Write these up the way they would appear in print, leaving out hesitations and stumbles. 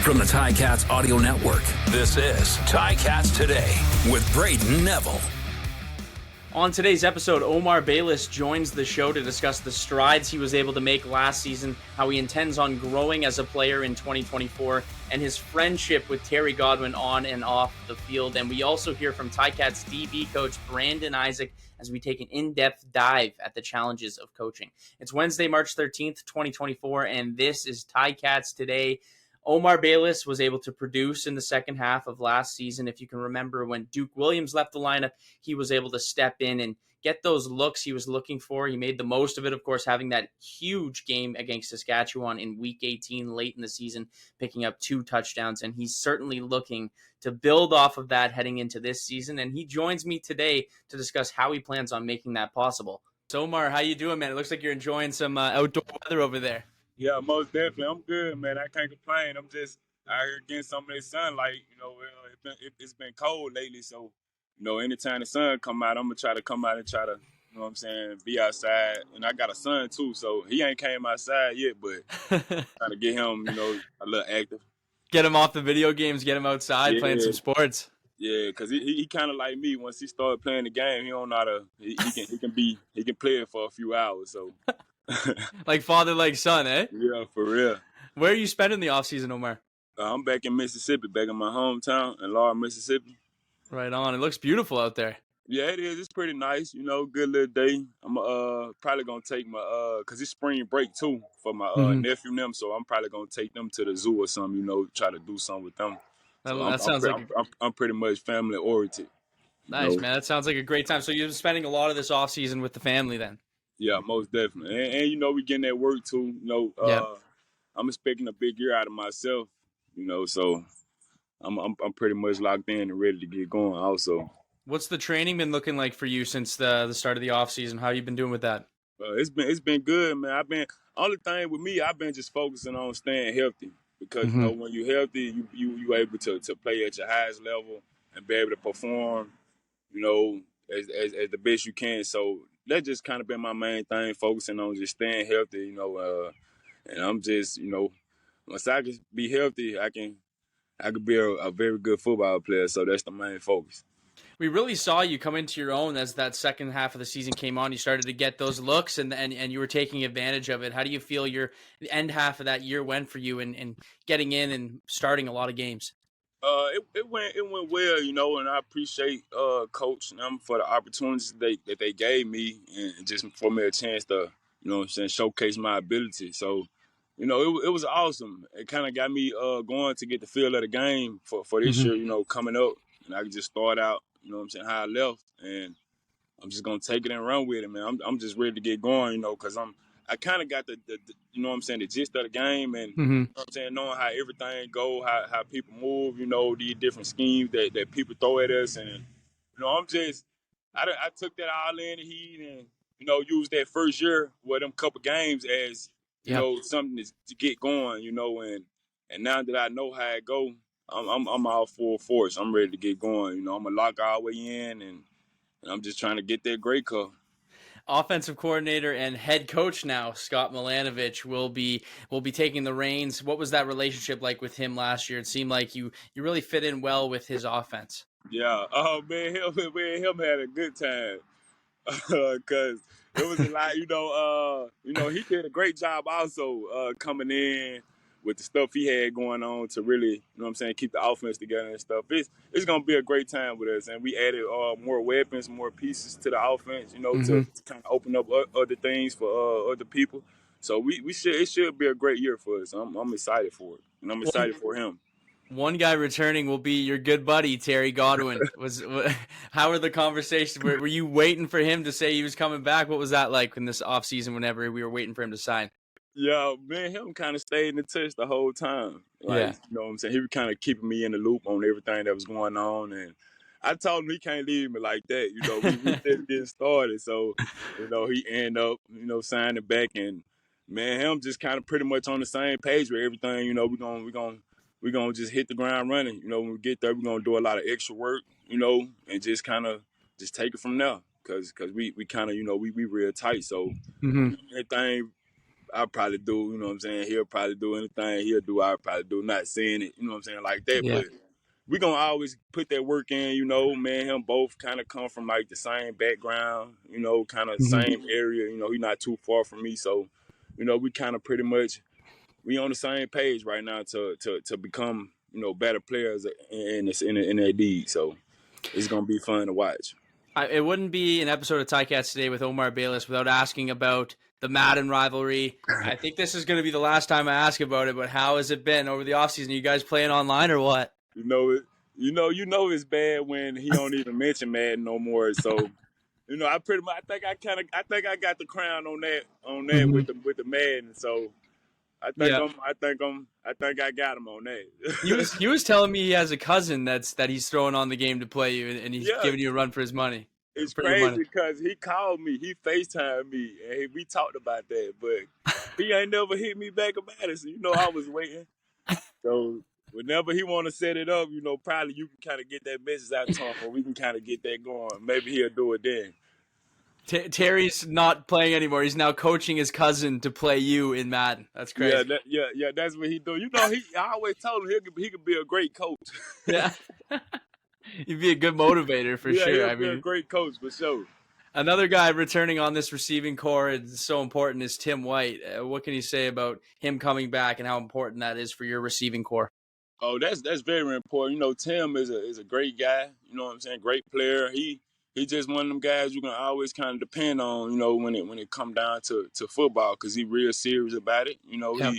From the Ticats Audio Network, this is Ticats Today with Brayden Neville. On today's episode, Omar Bayless joins the show to discuss the strides he was able to make last season, how he intends on growing as a player in 2024, and his friendship with Terry Godwin on and off the field. And we also hear from Ticats DB coach Brandon Isaac as we take an in-depth dive at the challenges of coaching. It's Wednesday, March 13th, 2024, and this is Ticats Today. Omar Bayless was able to produce in the second half of last season. If you can remember, when Duke Williams left the lineup, he was able to step in and get those looks he was looking for. He made the most of it, of course, having that huge game against Saskatchewan in Week 18 late in the season, picking up 2 touchdowns. And he's certainly looking to build off of that heading into this season. And he joins me today to discuss how he plans on making that possible. So, Omar, how you doing, man? It looks like you're enjoying some outdoor weather over there. Yeah, most definitely. I'm good, man. I can't complain. I'm just out here getting some of this sunlight. It's been cold lately, so, anytime the sun come out, I'm going to try to come out and try to, be outside. And I got a son, too, so he ain't came outside yet, but trying to get him, a little active. Get him off the video games, get him outside playing some sports. Yeah, because he kind of like me. Once he started playing the game, he don't know how to, he can play it for a few hours, so. Like father, like son, eh? Yeah, for real. Where are you spending the off season, Omar? I'm back in Mississippi, back in my hometown in Laurel, Mississippi. Right on. It looks beautiful out there. Yeah, it is. It's pretty nice. Good little day. I'm probably gonna take my cause it's spring break too for my nephew and them. So I'm probably gonna take them to the zoo or something. Try to do something with them. I'm pretty much family oriented. Nice, man. That sounds like a great time. So you're spending a lot of this off season with the family then. Yeah, most definitely. And we getting that work too. I'm expecting a big year out of myself. So I'm pretty much locked in and ready to get going. Also, what's the training been looking like for you since the start of the off season? How you been doing with that? It's been good, man. Only thing with me, I've been just focusing on staying healthy because when you're healthy, you able to play at your highest level and be able to perform, as the best you can. So that's just kind of been my main thing, focusing on just staying healthy, and I'm just, once I can be healthy, I can be a very good football player. So that's the main focus. We really saw you come into your own as that second half of the season came on. You started to get those looks and you were taking advantage of it. How do you feel the end half of that year went for you in getting in and starting a lot of games? It went well, and I appreciate Coach and them for the opportunities that they gave me and just for me a chance to, showcase my ability. So, it was awesome. It kind of got me going to get the feel of the game for this year, coming up. And I could just start out, how I left. And I'm just going to take it and run with it, man. I'm just ready to get going, because I kind of got the gist of the game and, knowing how everything go, how people move, these different schemes that people throw at us. And, I took that all in the heat and, used that first year with them couple games as, something to get going, and now that I know how it go, I'm all full force. I'm ready to get going. I'm going to lock all the way in and I'm just trying to get that Grey Cup. Offensive coordinator and head coach now, Scott Milanovic, will be taking the reins. What was that relationship like with him last year? It seemed like you really fit in well with his offense. Yeah. Oh, man, him had a good time. Because it was a lot, he did a great job also coming in with the stuff he had going on to really, keep the offense together and stuff. It's going to be a great time with us. And we added more weapons, more pieces to the offense, to kind of open up other things for other people. So it should be a great year for us. I'm excited for it. And I'm excited for him. One guy returning will be your good buddy, Terry Godwin. How were the conversations? Were you waiting for him to say he was coming back? What was that like in this offseason whenever we were waiting for him to sign? Yeah, man, him kind of stayed in the touch the whole time. He was kind of keeping me in the loop on everything that was going on. And I told him he can't leave me like that. We just getting started. So, he ended up, signing back. And, man, him just kind of pretty much on the same page with everything. We're going to just hit the ground running. When we get there, we're going to do a lot of extra work, and just kind of just take it from there. Because we kind of, we real tight. So anything I probably do, you know what I'm saying? He'll probably do anything he'll do, I'll probably do, not saying it, you know what I'm saying, like that. Yeah. But we gonna always put that work in, you know, me and him both kind of come from like the same background, you know, kind of Mhm. same area, you know, he's not too far from me. So, you know, we kind of pretty much, we on the same page right now to become, you know, better players in that deed. So it's gonna be fun to watch. It wouldn't be an episode of Ticats Today with Omar Bayless without asking about the Madden rivalry. I think this is going to be the last time I ask about it, but how has it been over the offseason? You guys playing online or what? You know it. You know it's bad when he don't even mention Madden no more. So, you know, I pretty much I think I got the crown on that Mhm. with the Madden. So Yeah. I think I got him on that. He was telling me he has a cousin that he's throwing on the game to play you, and he's Yeah, giving you a run for his money. it's For your crazy money. because he called me, he FaceTimed me, and we talked about that, but he ain't never hit me back about it. So, you know, I was waiting. So whenever he want to set it up, you know, probably you can kind of get that message out to him, or we can kind of get that going. Maybe he'll do it then. Terry's not playing anymore. He's now coaching his cousin to play you in Madden. That's crazy. Yeah, that's what he do. You know, I always told him he could be a great coach. Yeah. He'd be a good motivator for Yeah, sure. he'll I be a mean, great coach for sure. another guy returning on this receiving core is so important is Tim White. What can you say about him coming back and how important that is for your receiving core? Oh, that's very important. You know, Tim is a great guy. You know what I'm saying? Great player. He just one of them guys you can always kind of depend on. You know, when it come down to football, because he real serious about it. You know, Yep.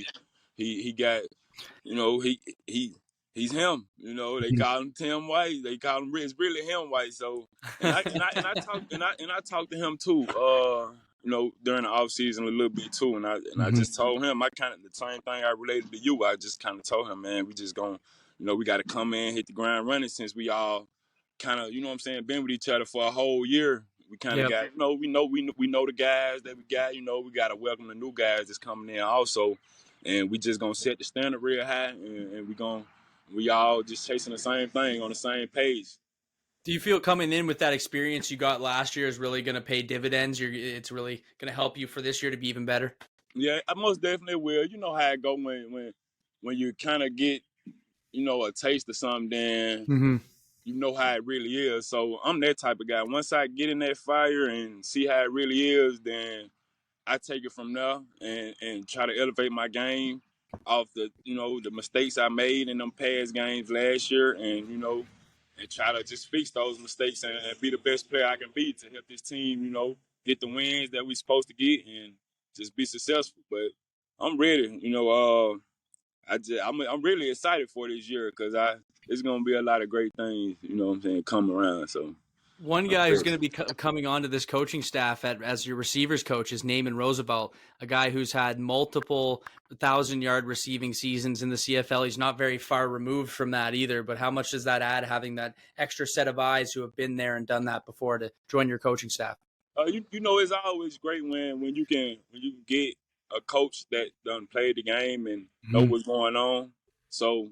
he got. You know, he he's him. You know, they call him Tim White. They call him Rich. It's really him White. So, I talked to him too. You know, during the off season a little bit too, and I just told him I kind of the same thing I related to you. I just kind of told him, man, we just gonna, you know, we got to come in, hit the ground running since we all kind of, you know what I'm saying, been with each other for a whole year. We kind of Yep. got, you know, we know the guys that we got. You know, we got to welcome the new guys that's coming in also, and we just gonna set the standard real high, and we all just chasing the same thing on the same page. Do you feel coming in with that experience you got last year is really going to pay dividends? It's really going to help you for this year to be even better? Yeah, I most definitely will. You know how it go when you kind of get, you know, a taste of something, then you know how it really is. So I'm that type of guy. Once I get in that fire and see how it really is, then I take it from there and try to elevate my game off the, you know, the mistakes I made in them past games last year, and, you know, and try to just fix those mistakes and be the best player I can be to help this team, you know, get the wins that we're supposed to get and just be successful. But I'm ready, you know. I'm really excited for this year because it's gonna be a lot of great things, you know what I'm saying, come around. So One I'm guy who's ready. going to be coming onto this coaching staff as your receivers coach is Naaman Roosevelt, a guy who's had multiple 1,000-yard receiving seasons in the CFL. He's not very far removed from that either, but how much does that add, having that extra set of eyes who have been there and done that before to join your coaching staff? You know, it's always great when you can get a coach that done played the game and know what's going on. So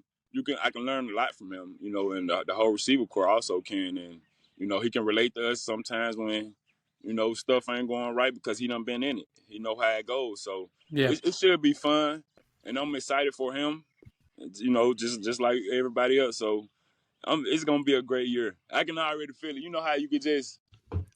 I can learn a lot from him. You know, and the whole receiver corps also can, and you know he can relate to us sometimes when you know stuff ain't going right because he done been in it. He know how it goes. So Yeah. it should be fun, and I'm excited for him. You know, just like everybody else. So it's gonna be a great year. I can already feel it. You know how you could just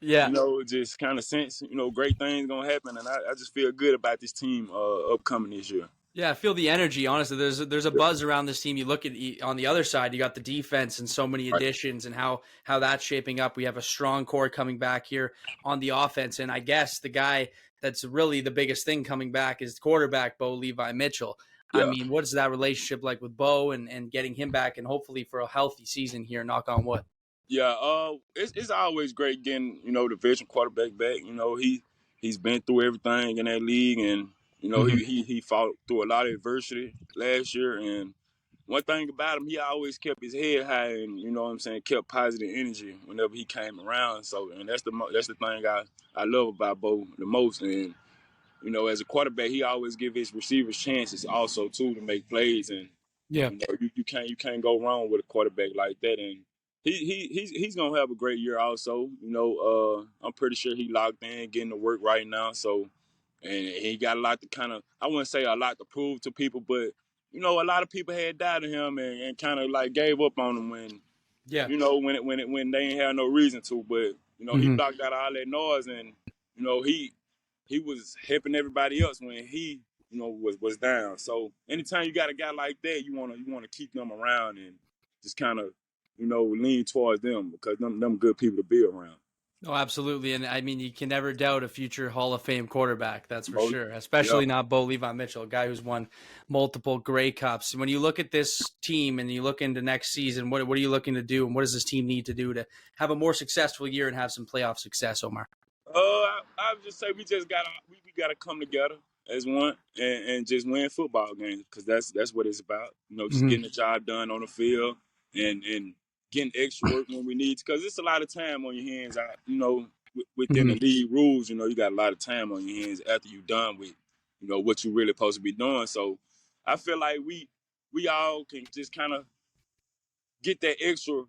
Yeah. you know, just kind of sense, you know, great things gonna happen, and I just feel good about this team upcoming this year. Yeah, I feel the energy. Honestly, there's a buzz around this team. You look at on the other side, you got the defense and so many Right. additions and how that's shaping up. We have a strong core coming back here on the offense, and I guess the guy that's really the biggest thing coming back is quarterback Bo Levi Mitchell. I Yeah, mean, what is that relationship like with Bo and getting him back and hopefully for a healthy season here? Knock on wood. yeah. It's always great getting you know the veteran quarterback back. You know he's been through everything in that league, and you know he fought through a lot of adversity last year. And one thing about him, he always kept his head high, and you know what I'm saying, kept positive energy whenever he came around. So, and that's the thing I love about Bo the most. And you know, as a quarterback, he always give his receivers chances also too to make plays, and Yeah. you know you can't go wrong with a quarterback like that. And he's gonna have a great year also. You know, I'm pretty sure he locked in, getting to work right now. So, and he got a lot to kind of, I wouldn't say a lot to prove to people, but you know, a lot of people had doubted him and kind of like gave up on him when, Yeah. you know, when they ain't had no reason to. But you know, he blocked out all that noise, and you know, he was helping everybody else when he, you know, was down. So anytime you got a guy like that, you wanna keep them around and just kind of, you know, lean towards them because them good people to be around. Oh, absolutely. And I mean, you can never doubt a future Hall of Fame quarterback. That's for Bo, sure. yeah. Especially not Bo Levi Mitchell, a guy who's won multiple Grey Cups. When you look at this team and you look into next season, what are you looking to do? And what does this team need to do to have a more successful year and have some playoff success, Omar? I would just say we just gotta come together as one and just win football games because that's what it's about. You know, just getting the job done on the field and getting extra work when we need to because it's a lot of time on your hands. You know, within the league rules, you know, you got a lot of time on your hands after you're done with, you know, what you really supposed to be doing. So I feel like we all can just kind of get that extra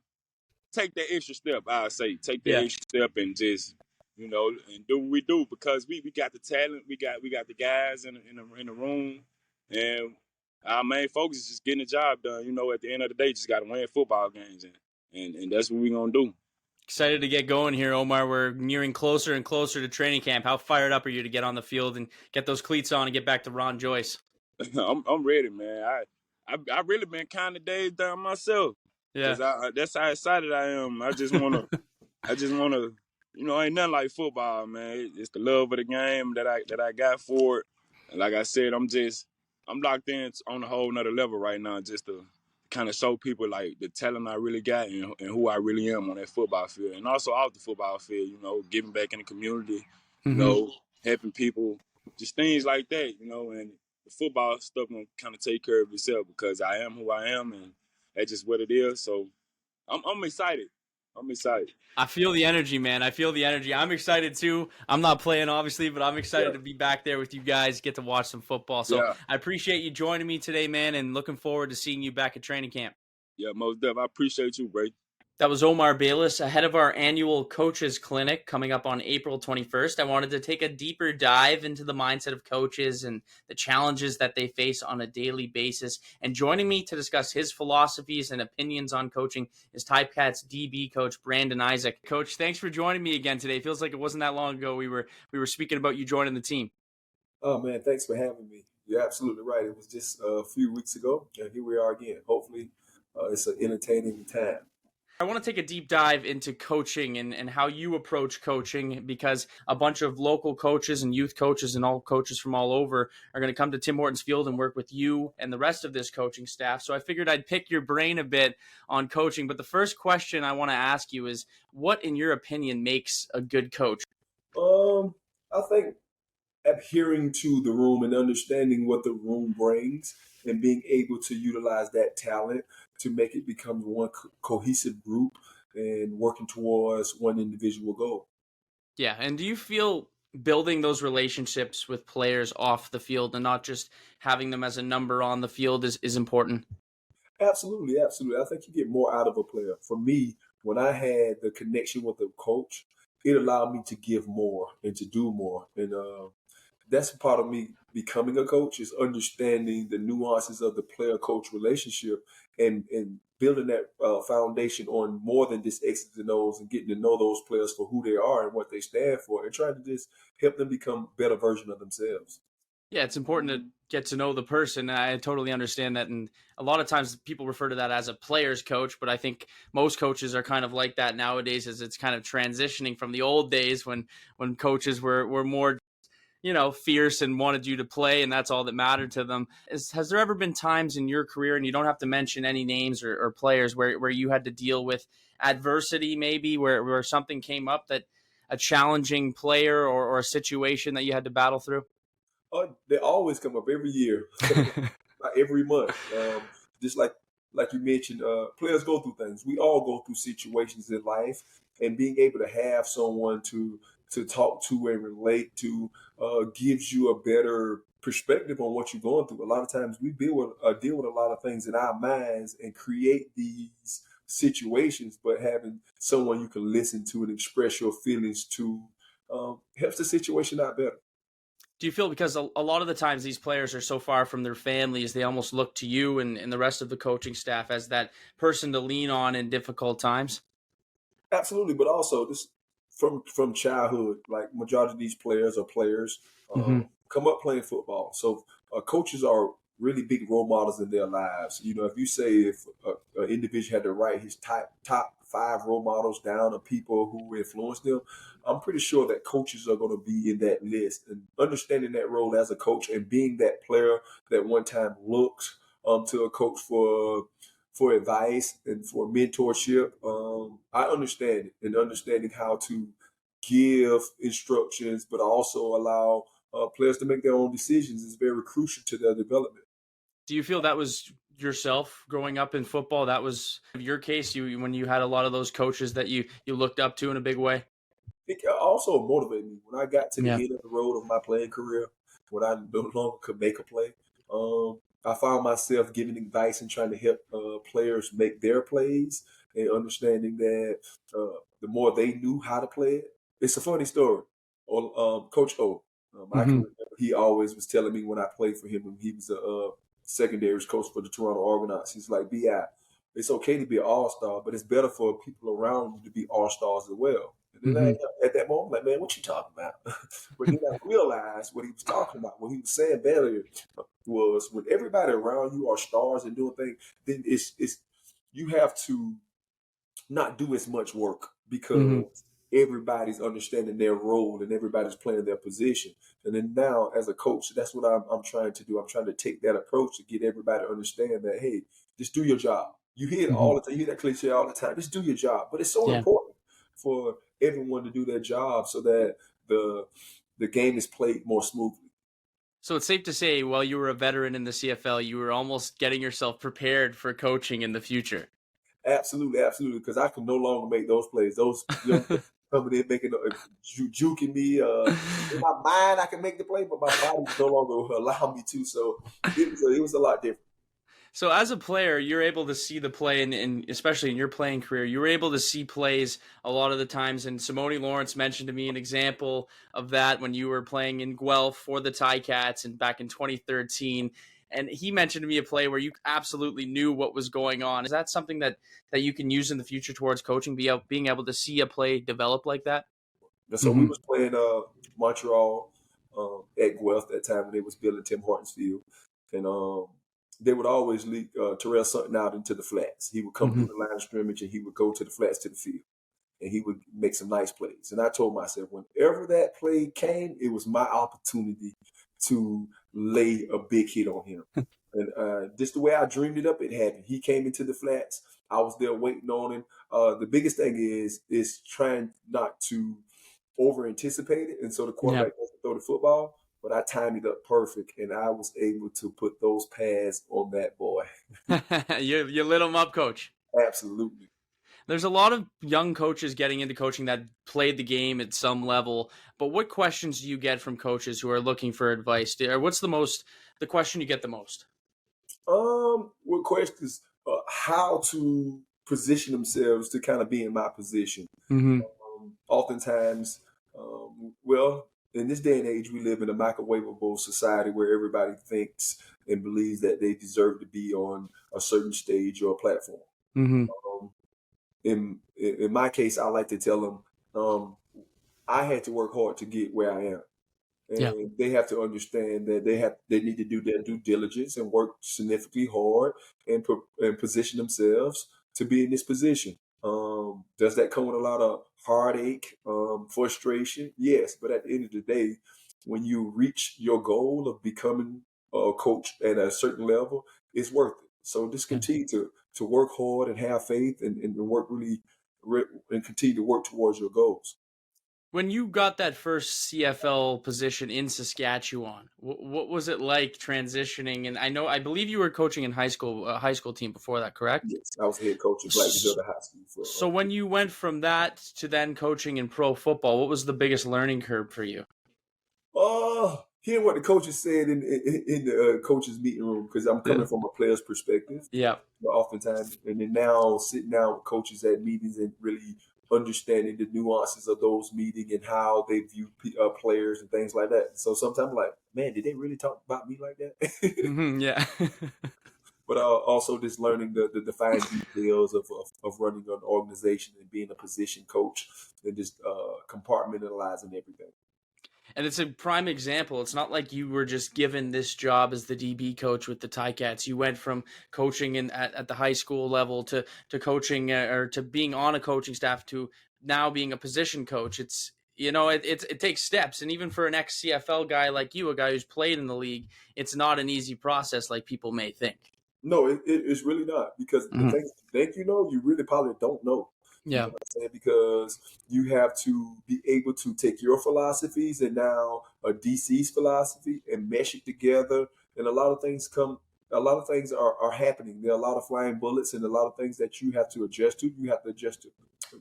take that extra step. I say take that Yeah. extra step and just, you know, and do what we do because we got the talent, we got the guys in the room, and our main focus is just getting the job done. You know, at the end of the day, just got to win football games, and that's what we're gonna do. Excited to get going here, Omar. We're nearing closer and closer to training camp. How fired up are you to get on the field and get those cleats on and get back to Ron Joyce? I'm ready, man. I really been kind of dazed down myself Yeah. because that's how excited I am. I just wanna, you know, ain't nothing like football, man. It's the love of the game that I got for it. And like I said, I'm locked in on a whole nother level right now, just to kind of show people like the talent I really got and who I really am on that football field, and also off the football field. You know, giving back in the community, you know, helping people, just things like that. You know, and the football stuff gonna kind of take care of itself because I am who I am, and that's just what it is. So I'm excited. I'm excited. I feel the energy, man. I feel the energy. I'm excited too. I'm not playing, obviously, but I'm excited to be back there with you guys, get to watch some football. So Yeah. I appreciate you joining me today, man, and looking forward to seeing you back at training camp. Yeah, most definitely. I appreciate you, Bray. That was Omar Bayless ahead of our annual coaches clinic coming up on April 21st. I wanted to take a deeper dive into the mindset of coaches and the challenges that they face on a daily basis. And joining me to discuss his philosophies and opinions on coaching is Ticats DB coach Brandon Isaac. Coach, thanks for joining me again today. It feels like it wasn't that long ago we were speaking about you joining the team. Oh, man, thanks for having me. You're absolutely right. It was just a few weeks ago, and here we are again. Hopefully, it's an entertaining time. I want to take a deep dive into coaching and how you approach coaching because a bunch of local coaches and youth coaches and all coaches from all over are going to come to Tim Hortons Field and work with you and the rest of this coaching staff. So I figured I'd pick your brain a bit on coaching. But the first question I want to ask you is, what, in your opinion, makes a good coach? I think adhering to the room and understanding what the room brings and being able to utilize that talent to make it become one cohesive group and working towards one individual goal. Yeah. And do you feel building those relationships with players off the field and not just having them as a number on the field is important? Absolutely, absolutely. I think you get more out of a player. For me, when I had the connection with the coach, it allowed me to give more and to do more. And that's a part of me becoming a coach is understanding the nuances of the player-coach relationship and building that foundation on more than just X's and O's and getting to know those players for who they are and what they stand for and trying to just help them become a better version of themselves. Yeah, it's important to get to know the person. I totally understand that. And a lot of times people refer to that as a player's coach, but I think most coaches are kind of like that nowadays as it's kind of transitioning from the old days when coaches were more, fierce and wanted you to play, and that's all that mattered to them. Has there ever been times in your career, and you don't have to mention any names or players, where you had to deal with adversity, maybe where something came up that a challenging player or a situation that you had to battle through? They always come up every year, every month. Just like you mentioned, players go through things. We all go through situations in life, and being able to have someone to talk to and relate to gives you a better perspective on what you're going through. A lot of times we deal with a lot of things in our minds and create these situations, but having someone you can listen to and express your feelings to helps the situation out better. Do you feel, because a lot of the times these players are so far from their families, they almost look to you and the rest of the coaching staff as that person to lean on in difficult times? Absolutely, but also this from childhood, like majority of these players are players Hmm. come up playing football. So coaches are really big role models in their lives. You know, if you say if an individual had to write his top five role models down of people who influenced them, I'm pretty sure that coaches are going to be in that list. And understanding that role as a coach and being that player that one time looked to a coach for advice and for mentorship. I understand it, and understanding how to give instructions, but also allow players to make their own decisions is very crucial to their development. Do you feel that was yourself growing up in football? That was your case, when you had a lot of those coaches that you looked up to in a big way? It also motivated me when I got to the Yeah. end of the road of my playing career, when I no longer could make a play. I found myself giving advice and trying to help players make their plays, and understanding that the more they knew how to play it. It's a funny story. Coach O, I can Hmm. remember he always was telling me when I played for him, when he was a secondaries coach for the Toronto Argonauts. He's like, "Bi, it's okay to be an all-star, but it's better for people around you to be all-stars as well." And then Hmm. at that moment, like, man, what you talking about? But then I realized what he was talking about. What he was saying earlier was, when everybody around you are stars and doing things, then it's you have to not do as much work, Hmm. because everybody's understanding their role and everybody's playing their position. And then now, as a coach, that's what I'm trying to do. I'm trying to take that approach to get everybody to understand that, hey, just do your job. You hear it Hmm. all the time. You hear that cliche all the time. Just do your job. But it's so Yeah. important for everyone to do their job so that the game is played more smoothly. So it's safe to say, while you were a veteran in the CFL, you were almost getting yourself prepared for coaching in the future. Absolutely, absolutely. Because I can no longer make those plays. Those young players coming in making juking me. In my mind, I can make the play, but my body no longer will allow me to. So it was a lot different. So as a player, you're able to see the play, and especially in your playing career, you were able to see plays a lot of the times. And Simone Lawrence mentioned to me an example of that when you were playing in Guelph for the Ticats and back in 2013. And he mentioned to me a play where you absolutely knew what was going on. Is that something that you can use in the future towards coaching, being able to see a play develop like that? And so we Hmm. was playing Montreal at Guelph that time when they was building Tim Hortons Field, and they would always lead Terrell Sutton out into the flats. He would come Hmm. through the line of scrimmage and he would go to the flats to the field, and he would make some nice plays. And I told myself, whenever that play came, it was my opportunity to lay a big hit on him. And just the way I dreamed it up, it happened. He came into the flats. I was there waiting on him. The biggest thing is trying not to over anticipate it, and so the Yeah. quarterback doesn't throw the football. But I timed it up perfect, and I was able to put those pads on that boy. You lit him up, coach. Absolutely. There's a lot of young coaches getting into coaching that played the game at some level, but what questions do you get from coaches who are looking for advice? Or what's the question you get the most? What questions? How to position themselves to kind of be in my position. Hmm. Oftentimes, well, in this day and age, we live in a microwavable society where everybody thinks and believes that they deserve to be on a certain stage or platform. Hmm. Um, in my case, I like to tell them, I had to work hard to get where I am, Yeah. and they have to understand that they need to do their due diligence and work significantly hard and position themselves to be in this position. Does that come with a lot of heartache, frustration? Yes, but at the end of the day, when you reach your goal of becoming a coach at a certain level, it's worth it. So just Yeah. continue to work hard and have faith, and work and continue to work towards your goals. When you got that first CFL position in Saskatchewan, what was it like transitioning? And I believe you were coaching in a high school team before that, correct? Yes, I was head coach of S- Blackville High School for So when you went from that to then coaching in pro football, what was the biggest learning curve for you? hearing what the coaches said in the coaches meeting room, because I'm Yeah. coming from a player's perspective, Yeah. oftentimes, and then now sitting down with coaches at meetings and really understanding the nuances of those meetings and how they view players and things like that. So sometimes I'm like, man, did they really talk about me like that? Yeah. But also just learning the fine details of running an organization and being a position coach and just compartmentalizing everything. And it's a prime example. It's not like you were just given this job as the DB coach with the Ticats. You went from coaching at the high school level to coaching or to being on a coaching staff to now being a position coach. It's, it takes steps. And even for an ex-CFL guy like you, a guy who's played in the league, it's not an easy process like people may think. No, it's really not, because the things you think you know, you really probably don't know. You know what I'm saying? Because you have to be able to take your philosophies and now a DC's philosophy and mesh it together. And a lot of things are happening. There are a lot of flying bullets and a lot of things that you have to adjust to. You have to adjust to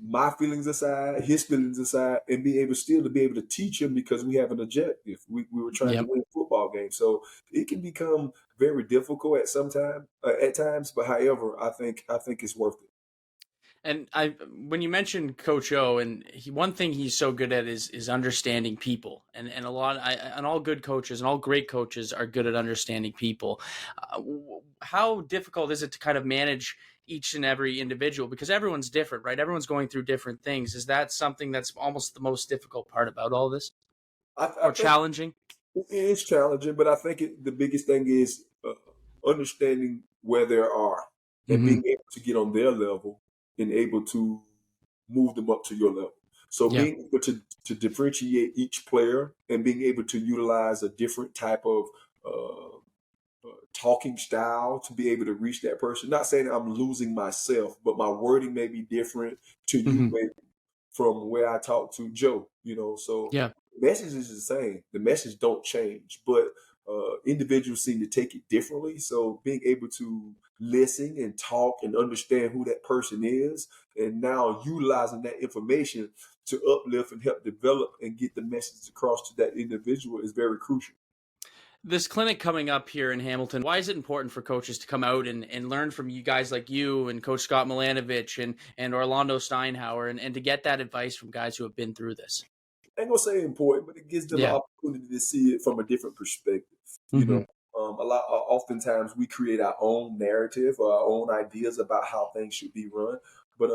my feelings aside, his feelings aside, and be able to teach him, because we have an objective. We were trying to win a football game. So it can become very difficult at times, but however, I think it's worth it. And when you mentioned Coach O, and one thing he's so good at is understanding people, and all good coaches and all great coaches are good at understanding people. How difficult is it to kind of manage each and every individual, because everyone's different, right? Everyone's going through different things. Is that something that's almost the most difficult part about all this, or challenging? It's challenging, but I think the biggest thing is understanding where they are and being able to get on their level and able to move them up to your level. So being able to differentiate each player and being able to utilize a different type of talking style to be able to reach that person. Not saying I'm losing myself, but my wording may be different to you maybe from where I talk to Joe, so the message is the same. The message don't change, but individuals seem to take it differently. So being able to listen and talk and understand who that person is, and now utilizing that information to uplift and help develop and get the message across to that individual is very crucial. This clinic coming up here in Hamilton, why is it important for coaches to come out and learn from you guys like you and Coach Scott Milanovich and Orlando Steinhauer and to get that advice from guys who have been through this? I ain't gonna say important, but it gives them the opportunity to see it from a different perspective. Oftentimes we create our own narrative or our own ideas about how things should be run. But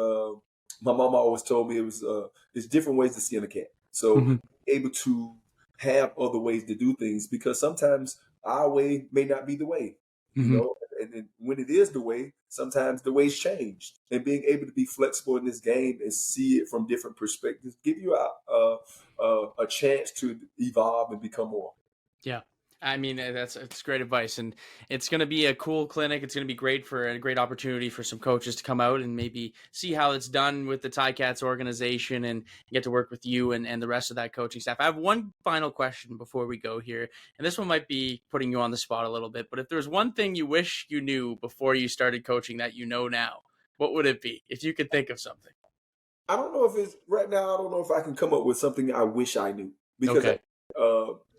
my mama always told me it's different ways to skin a cat. So able to have other ways to do things, because sometimes our way may not be the way, and when it is the way, sometimes the ways change, and being able to be flexible in this game and see it from different perspectives give you a chance to evolve and become more. Yeah. I mean, it's great advice, and it's going to be a cool clinic. It's going to be a great opportunity for some coaches to come out and maybe see how it's done with the Ticats organization and get to work with you and the rest of that coaching staff. I have one final question before we go here, and this one might be putting you on the spot a little bit, but if there's one thing you wish you knew before you started coaching that you know now, what would it be, if you could think of something? I don't know if it's right now. I don't know if I can come up with something I wish I knew, because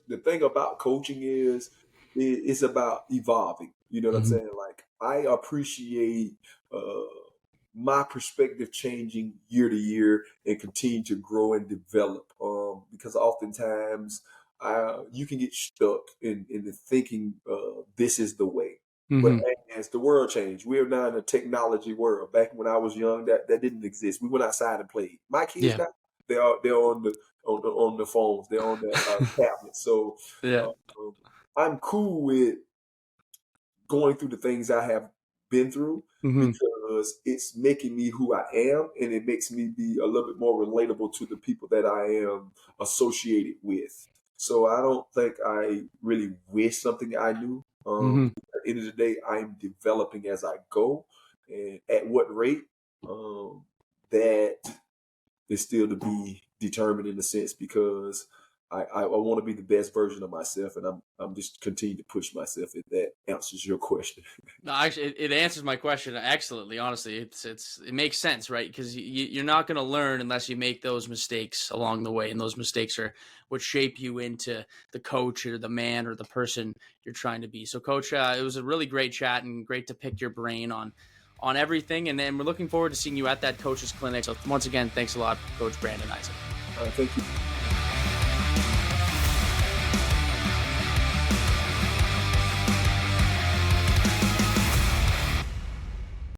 the thing about coaching is it's about evolving. You know what I'm saying? Like, I appreciate my perspective changing year to year and continue to grow and develop. Because oftentimes you can get stuck in the thinking this is the way. But as the world changed, we're now in a technology world. Back when I was young, that didn't exist. We went outside and played. My kids now, they're on the phones, they're on the tablets. So I'm cool with going through the things I have been through, because it's making me who I am, and it makes me be a little bit more relatable to the people that I am associated with. So I don't think I really wish something I knew. At the end of the day, I'm developing as I go, and at what rate, that is still to be determined in a sense, because I want to be the best version of myself, and I'm just continuing to push myself. If that answers your question. No, actually, it answers my question excellently. Honestly, it makes sense, right? Because you're not going to learn unless you make those mistakes along the way, and those mistakes are what shape you into the coach or the man or the person you're trying to be. So, Coach, it was a really great chat and great to pick your brain on on everything. And then we're looking forward to seeing you at that coaches clinic. So once again, thanks a lot, Coach Brandon Isaac. Thank you.